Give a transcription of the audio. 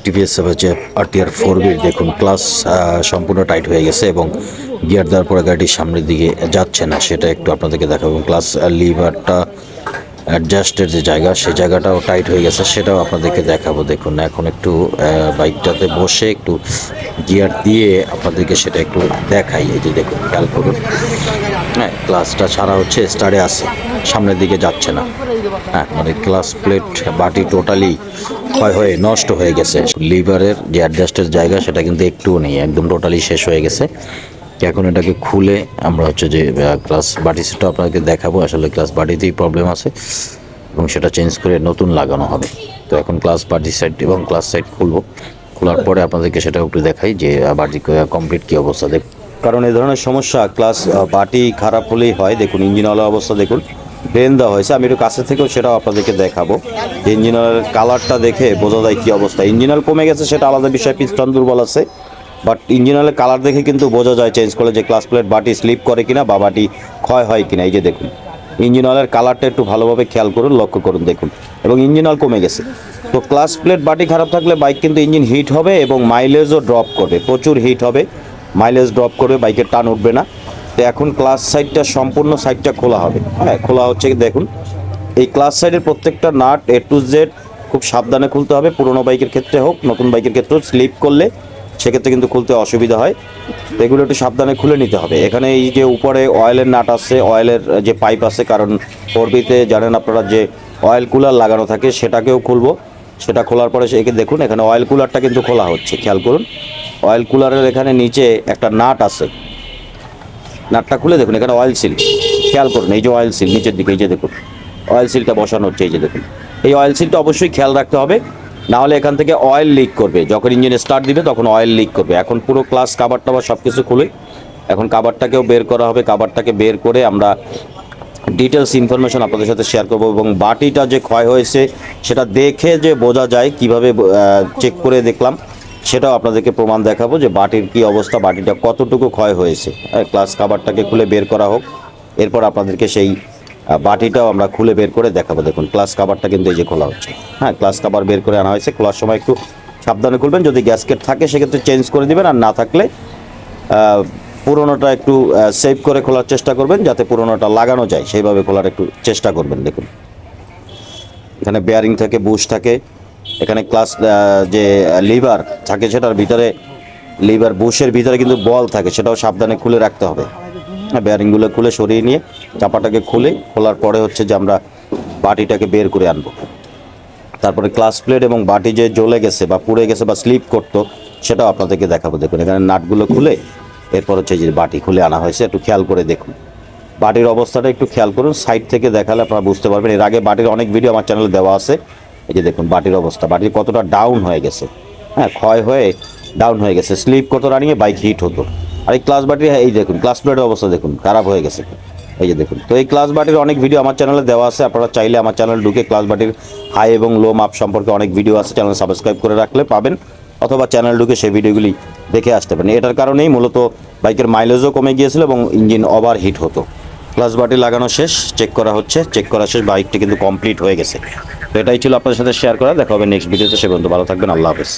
TVS যে RTR 4B দেখুন class সম্পূর্ণ টাইট হয়ে গেছে এবং গিয়ার দেওয়ার পরে গাড়িটির সামনের দিকে যাচ্ছে না, সেটা একটু আপনাদেরকে দেখাবো। ক্লাস লিভারটা অ্যাডজাস্টের যে জায়গা, সেই জায়গাটাও টাইট হয়ে গেছে, সেটাও আপনাদেরকে দেখাবো। দেখুন এখন একটু বাইকটাতে বসে একটু গিয়ার দিয়ে আপনাদেরকে সেটা একটু দেখাই। এই যে দেখুন, খেয়াল করুন, হ্যাঁ ক্লাসটা ছাড়া হচ্ছে, স্টারে আছে, সামনের দিকে যাচ্ছে না। হ্যাঁ মানে ক্লাস প্লেট বাটি টোটালি ক্ষয় হয়ে নষ্ট হয়ে গেছে। লিভারের যে অ্যাডজাস্টের জায়গা সেটা কিন্তু একটুও নেই, একদম টোটালি শেষ হয়ে গেছে। এখন এটাকে খুলে আমরা হচ্ছে যে ক্লাস বাটি সেটটা আপনাকে দেখাবো। আসলে ক্লাস বাটিতেই প্রবলেম আছে এবং সেটা চেঞ্জ করে নতুন লাগানো হবে। তো এখন ক্লাস বাটি সাইড এবং ক্লাস সাইড খুলবো, খোলার পরে আপনাদেরকে সেটা একটু দেখাই যে বাটি কমপ্লিট কী অবস্থা। কারণ এই ধরনের সমস্যা ক্লাস বাটি খারাপ হলেই হয়। দেখুন ইঞ্জিন অয়েলের অবস্থা দেখুন, ড্রেন দেওয়া হয়েছে। আমি একটু কাছে থেকেও সেটাও আপনাদেরকে দেখাবো। ইঞ্জিন অয়েলের কালারটা দেখে বোঝা যায় কী অবস্থা। ইঞ্জিন অয়েল কমে গেছে সেটা আলাদা বিষয়, পিস্টন দুর্বল আছে, বাট ইঞ্জিন অয়েলের কালার দেখে কিন্তু বোঝা যায় চেঞ্জ করলে যে ক্লাস প্লেট বাটি স্লিপ করে কিনা বা বাটি ক্ষয় হয় কিনা। এই যে দেখুন ইঞ্জিন অয়েলের কালারটা একটু ভালোভাবে খেয়াল করুন, লক্ষ্য করুন, দেখুন। এবং ইঞ্জিন অয়েল কমে গেছে। তো ক্লাস প্লেট বাটি খারাপ থাকলে বাইক কিন্তু ইঞ্জিন হিট হবে এবং মাইলেজও ড্রপ করবে, প্রচুর হিট হবে, মাইলেজ ড্রপ করবে, বাইকের টান উঠবে না। তো এখন ক্লাস সাইডটা সম্পূর্ণ সাইডটা খোলা হবে। হ্যাঁ খোলা হচ্ছে, দেখুন এই ক্লাস সাইডের প্রত্যেকটা নাট A to Z খুব সাবধানে খুলতে হবে। পুরোনো বাইকের ক্ষেত্রে হোক, নতুন বাইকের ক্ষেত্রেও স্লিপ করলে সেক্ষেত্রে কিন্তু খুলতে অসুবিধা হয়। এগুলো একটু সাবধানে খুলে নিতে হবে। এখানে এই যে উপরে অয়েলের নাট আছে, অয়েলের যে পাইপ আছে, কারণ 4Bতে জানেন আপনারা যে অয়েল কুলার লাগানো থাকে, সেটাকেও খুলবো। সেটা খোলার পরে একে দেখুন এখানে অয়েল কুলারটা কিন্তু খোলা হচ্ছে, খেয়াল করুন। অয়েল কুলারের এখানে নিচে একটা নাট আছে, নাটটা খুলে দেখুন এখানে অয়েল সিল, খেয়াল করুন এই যে অয়েল সিল নিচের দিকে, এই যে দেখুন অয়েল সিলটা বসানো হচ্ছে। এই যে দেখুন এই অয়েল সিলটা অবশ্যই খেয়াল রাখতে হবে, না হলে এখান থেকে অয়েল লিক করবে। যখন ইঞ্জিন স্টার্ট দিবে তখন অয়েল লিক করবে। এখন পুরো ক্লাস কাভার টাভার সব কিছু খুলে এখন কাভারটাকেও বের করা হবে। কাভারটাকে বের করে আমরা ডিটেলস ইনফরমেশন আপনাদের সাথে শেয়ার করব এবং বাটিটা যে ক্ষয় হয়েছে সেটা দেখে যে বোঝা যায় কিভাবে চেক করে দেখলাম সেটাও আপনাদেরকে প্রমাণ দেখাবো যে বাটির কি অবস্থা, বাটিটা কতটুকু ক্ষয় হয়েছে। ক্লাস কাভারটাকে খুলে বের করা হোক, এরপর আপনাদেরকে সেই বাটিটাও আমরা খুলে বের করে দেখাবো। দেখুন ক্লাস কাভারটা কিন্তু এই যে খোলা হচ্ছে। হ্যাঁ ক্লাস কাভার বের করে আনা হয়েছে। খোলার সময় একটু সাবধানে খুলবেন, যদি গ্যাসকেট থাকে সেক্ষেত্রে চেঞ্জ করে দিবেন, আর না থাকলে পুরোনোটা একটু সেভ করে খোলার চেষ্টা করবেন, যাতে পুরোনোটা লাগানো যায় সেইভাবে খোলার একটু চেষ্টা করবেন। দেখুন এখানে বেয়ারিং থাকে, বুশ থাকে, এখানে ক্লাস যে লিভার থাকে সেটার ভিতরে, লিভার বুশের ভিতরে কিন্তু বল থাকে, সেটাও সাবধানে খুলে রাখতে হবে। বেয়ারিংগুলো খুলে সরিয়ে নিয়ে চাপাটাকে খুলে খোলার পরে হচ্ছে যে আমরা বাটিটাকে বের করে আনবো। তারপরে ক্লাস প্লেট এবং বাটি যে জ্বলে গেছে বা পুড়ে গেছে বা স্লিপ করতো সেটাও আপনাদেরকে দেখাবো। দেখুন এখানে নাটগুলো খুলে এরপর হচ্ছে যে বাটি খুলে আনা হয়েছে, একটু খেয়াল করে দেখুন। বাটির অবস্থাটা একটু খেয়াল করুন, সাইড থেকে দেখালে আপনারা বুঝতে পারবেন। এর আগে বাটির অনেক ভিডিও আমার চ্যানেলে দেওয়া আছে। এই যে দেখুন বাটির অবস্থা, বাটির কতটা ডাউন হয়ে গেছে, হ্যাঁ ক্ষয় হয়ে ডাউন হয়ে গেছে, স্লিপ করতো, রানিয়ে বাইক হিট হতো। আর এই ক্লাস বাটির এই দেখুন ক্লাস প্লেটের অবস্থা দেখুন, খারাপ হয়ে গেছে। এই যে দেখুন, তো এই ক্লাস বাটির অনেক ভিডিও আমার চ্যানেলে দেওয়া আছে। আপনারা চাইলে আমার চ্যানেল ঢুকে ক্লাস বাটির হাই এবং লো মাপ সম্পর্কে অনেক ভিডিও আছে, চ্যানেল সাবস্ক্রাইব করে রাখলে পাবেন, অথবা চ্যানেল ঢুকে সেই ভিডিওগুলি দেখে আসতে পারেন। এটার কারণেই মূলত বাইকের মাইলেজও কমে গিয়েছিল এবং ইঞ্জিন ওভার হিট হতো। ক্লাস বাটি লাগানো শেষ, চেক করা হচ্ছে, চেক করা শেষ, বাইকটি কিন্তু কমপ্লিট হয়ে গেছে। তো এটাই ছিল আপনাদের সাথে শেয়ার করা। দেখা হবে নেক্সট ভিডিওতে, সে পর্যন্ত ভালো থাকবেন, আল্লাহ হাফেজ।